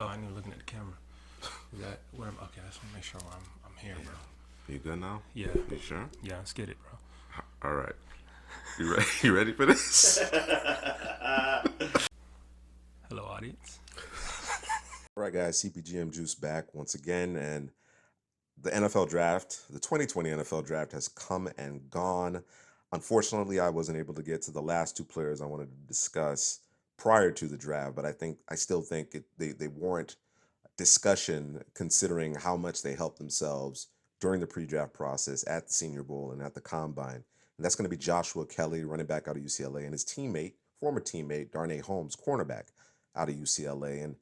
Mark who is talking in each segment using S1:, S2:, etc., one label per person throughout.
S1: Oh, I knew looking at the camera. Is that where I'm? Okay, I just want to make sure I'm here, bro.
S2: You good now?
S1: Yeah,
S2: You sure?
S1: yeah, let's get it, bro.
S2: All right. You ready? You ready for this?
S1: Hello, audience.
S2: All right, guys. CPGM Juice back once again, and the NFL draft, the 2020 NFL draft, has come and gone. Unfortunately, I wasn't able to get to the last two players I wanted to discuss prior to the draft, but I still think they warrant discussion considering how much they helped themselves during the pre-draft process at the Senior Bowl and at the Combine. And that's going to be Joshua Kelley, running back out of UCLA, and his teammate, former teammate, Darnay Holmes, cornerback out of UCLA. And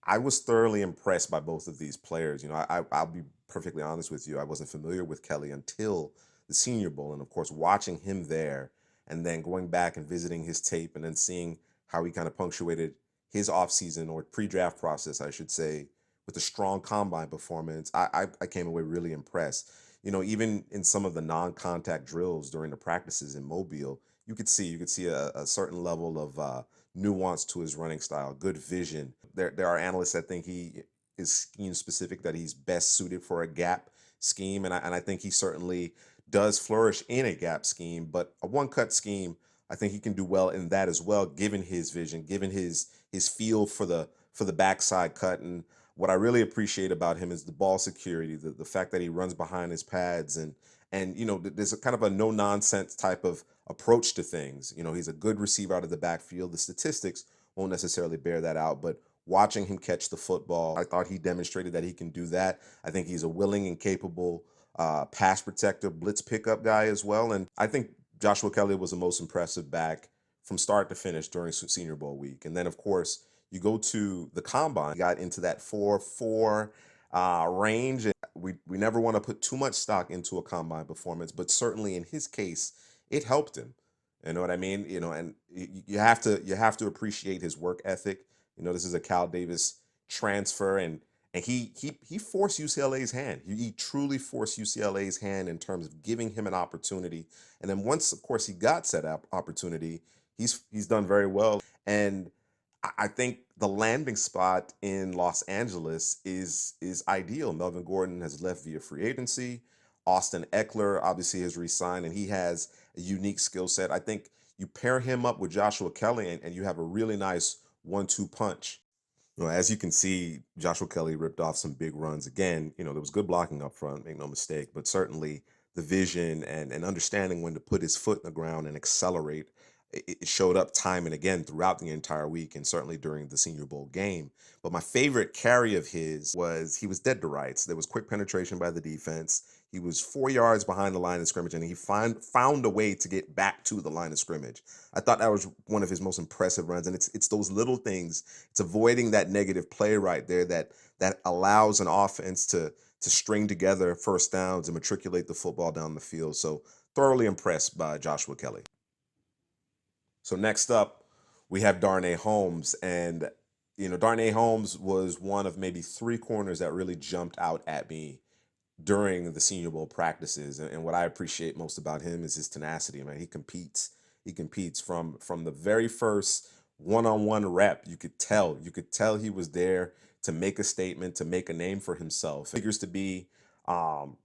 S2: I was thoroughly impressed by both of these players. I'll be perfectly honest with you. I wasn't familiar with Kelley until the Senior Bowl. And of course, watching him there and then going back and visiting his tape and then seeing how he kind of punctuated his offseason or pre-draft process, I should say, with a strong combine performance, I came away really impressed. Even in some of the non-contact drills during the practices in Mobile, you could see a certain level of nuance to his running style, good vision. There are analysts that think he is scheme specific, that he's best suited for a gap scheme, and I think he certainly does flourish in a gap scheme, but a one cut scheme, I think he can do well in that as well, given his vision, given his feel for the backside cut. And what I really appreciate about him is the ball security, the fact that he runs behind his pads, and there's a kind of a no nonsense type of approach to things. He's a good receiver out of the backfield. The statistics won't necessarily bear that out, but watching him catch the football, I thought he demonstrated that he can do that. I think he's a willing and capable pass protector, blitz pickup guy as well. And I think Joshua Kelley was the most impressive back from start to finish during Senior Bowl week. And then, of course, you go to the combine, got into that 4.4 range. And we never want to put too much stock into a combine performance, but certainly in his case, it helped him. You know what I mean? And you have to appreciate his work ethic. This is a Cal Davis transfer, and he forced UCLA's hand. He truly forced UCLA's hand in terms of giving him an opportunity. And then once, of course, he got set up opportunity, he's done very well. And I think the landing spot in Los Angeles is ideal. Melvin Gordon has left via free agency. Austin Ekeler obviously has re-signed, and he has a unique skill set. I think you pair him up with Joshua Kelley, and you have a really nice 1-2 punch. As you can see, Joshua Kelley ripped off some big runs. Again, there was good blocking up front, make no mistake, but certainly the vision and understanding when to put his foot in the ground and accelerate, it showed up time and again throughout the entire week and certainly during the Senior Bowl game. But my favorite carry of his was he was dead to rights. There was quick penetration by the defense. He was 4 yards behind the line of scrimmage, and he found a way to get back to the line of scrimmage. I thought that was one of his most impressive runs, and it's those little things. It's avoiding that negative play right there that allows an offense to string together first downs and matriculate the football down the field. So thoroughly impressed by Joshua Kelley. So next up, we have Darnay Holmes, and Darnay Holmes was one of maybe three corners that really jumped out at me during the Senior Bowl practices. And what I appreciate most about him is his tenacity. Man, he competes. He competes from the very first one-on-one rep. You could tell he was there to make a statement, to make a name for himself. Figures to be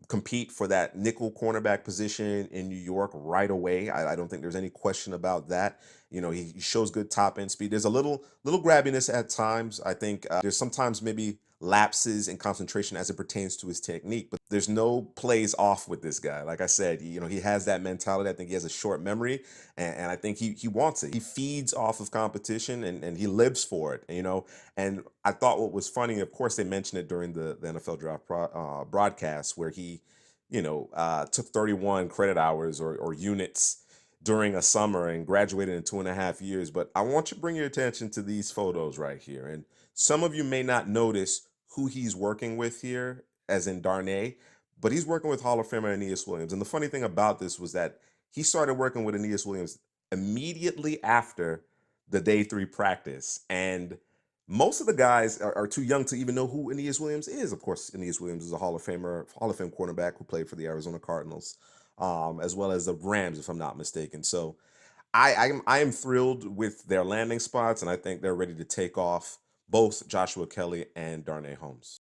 S2: compete for that nickel cornerback position in New York right away. I don't think there's any question about that. He shows good top end speed. There's a little grabbiness at times. I think there's sometimes maybe lapses in concentration as it pertains to his technique, but there's no plays off with this guy. Like I said, he has that mentality. I think he has a short memory, and I think he wants it. He feeds off of competition, and he lives for it. And I thought what was funny, of course, they mentioned it during the NFL draft broadcast, where he, took 31 credit hours or units during a summer and graduated in 2.5 years. But I want you to bring your attention to these photos right here. And some of you may not notice who he's working with here, as in Darnay, but he's working with Hall of Famer Aeneas Williams. And the funny thing about this was that he started working with Aeneas Williams immediately after the day 3 practice. And most of the guys are too young to even know who Aeneas Williams is. Of course, Aeneas Williams is a Hall of Famer, Hall of Fame cornerback who played for the Arizona Cardinals, as well as the Rams, if I'm not mistaken. So I am thrilled with their landing spots, and I think they're ready to take off both Joshua Kelley and Darnay Holmes.